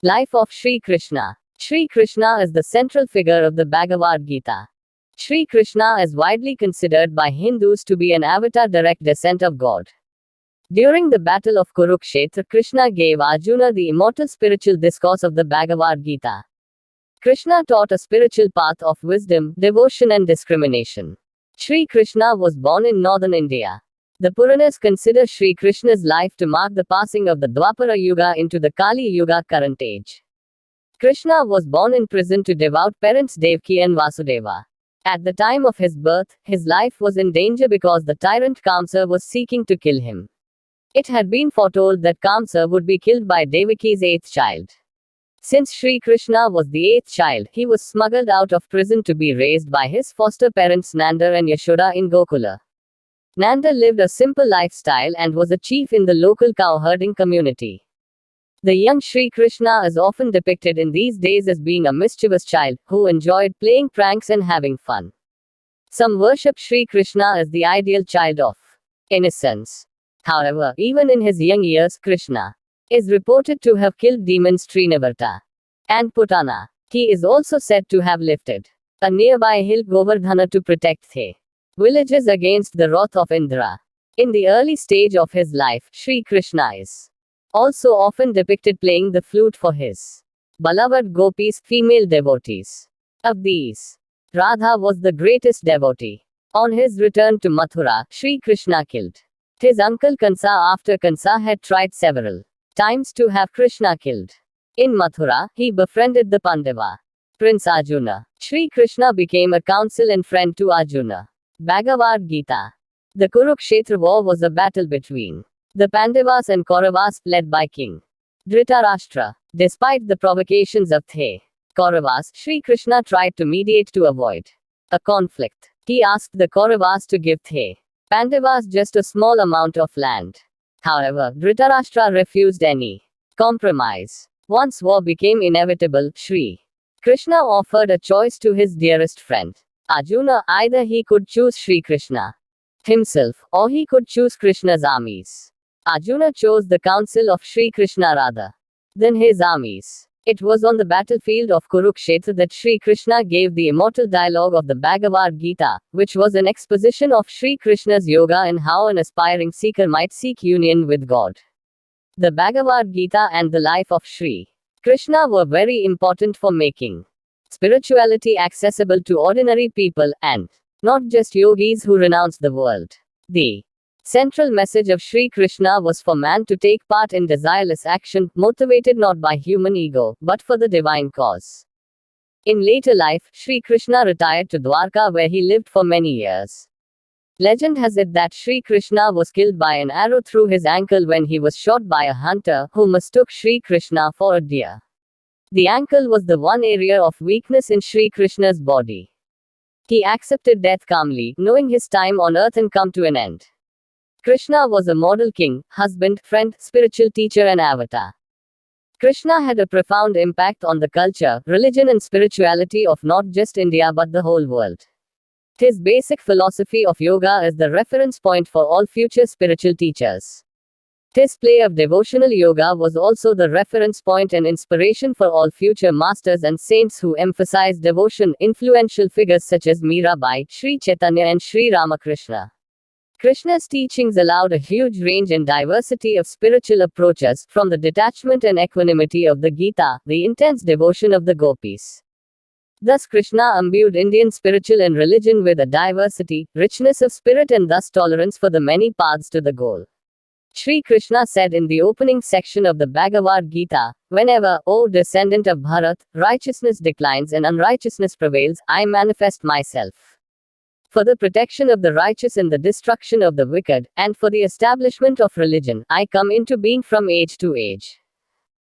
Life of Sri Krishna. Sri Krishna is the central figure of the Bhagavad Gita. Sri Krishna is widely considered by Hindus to be an avatar direct descent of God. During the battle of Kurukshetra, Krishna gave Arjuna the immortal spiritual discourse of the Bhagavad Gita. Krishna taught a spiritual path of wisdom, devotion and discrimination. Sri Krishna was born in northern India. The Puranas consider Sri Krishna's life to mark the passing of the Dwapara Yuga into the Kali Yuga current age. Krishna was born in prison to devout parents Devaki and Vasudeva. At the time of his birth, his life was in danger because the tyrant Kamsa was seeking to kill him. It had been foretold that Kamsa would be killed by Devaki's eighth child. Since Sri Krishna was the eighth child, he was smuggled out of prison to be raised by his foster parents Nanda and Yashoda in Gokula. Nanda lived a simple lifestyle and was a chief in the local cow-herding community. The young Sri Krishna is often depicted in these days as being a mischievous child, who enjoyed playing pranks and having fun. Some worship Sri Krishna as the ideal child of innocence. However, even in his young years, Krishna is reported to have killed demons Trinavarta and Putana. He is also said to have lifted a nearby hill Govardhana to protect the villages against the wrath of Indra. In the early stage of his life, Sri Krishna is also often depicted playing the flute for his beloved gopis, female devotees. Of these, Radha was the greatest devotee. On his return to Mathura, Sri Krishna killed his uncle Kansa after Kansa had tried several times to have Krishna killed. In Mathura, he befriended the Pandava Prince Arjuna. Sri Krishna became a counsel and friend to Arjuna. Bhagavad Gita. The Kurukshetra war was a battle between the Pandavas and Kauravas, led by King Dhritarashtra. Despite the provocations of the Kauravas, Sri Krishna tried to mediate to avoid a conflict. He asked the Kauravas to give the Pandavas just a small amount of land. However, Dhritarashtra refused any compromise. Once war became inevitable, Sri Krishna offered a choice to his dearest friend Arjuna. Either he could choose Sri Krishna himself, or he could choose Krishna's armies. Arjuna chose the counsel of Sri Krishna rather than his armies. It was on the battlefield of Kurukshetra that Sri Krishna gave the immortal dialogue of the Bhagavad Gita, which was an exposition of Sri Krishna's yoga and how an aspiring seeker might seek union with God. The Bhagavad Gita and the life of Sri Krishna were very important for making spirituality accessible to ordinary people, and not just yogis who renounce the world. The central message of Sri Krishna was for man to take part in desireless action, motivated not by human ego, but for the divine cause. In later life, Sri Krishna retired to Dwarka, where he lived for many years. Legend has it that Sri Krishna was killed by an arrow through his ankle when he was shot by a hunter, who mistook Sri Krishna for a deer. The ankle was the one area of weakness in Sri Krishna's body. He accepted death calmly, knowing his time on earth had come to an end. Krishna was a model king, husband, friend, spiritual teacher and avatar. Krishna had a profound impact on the culture, religion and spirituality of not just India but the whole world. His basic philosophy of yoga is the reference point for all future spiritual teachers. His play of devotional yoga was also the reference point and inspiration for all future masters and saints who emphasize devotion. Influential figures such as Mirabai, Sri Chaitanya and Sri Ramakrishna. Krishna's teachings allowed a huge range and diversity of spiritual approaches, from the detachment and equanimity of the Gita, the intense devotion of the gopis. Thus Krishna imbued Indian spiritual and religion with a diversity, richness of spirit and thus tolerance for the many paths to the goal. Sri Krishna said in the opening section of the Bhagavad Gita, "Whenever, O descendant of Bharat, righteousness declines and unrighteousness prevails, I manifest myself for the protection of the righteous and the destruction of the wicked, and for the establishment of religion, I come into being from age to age."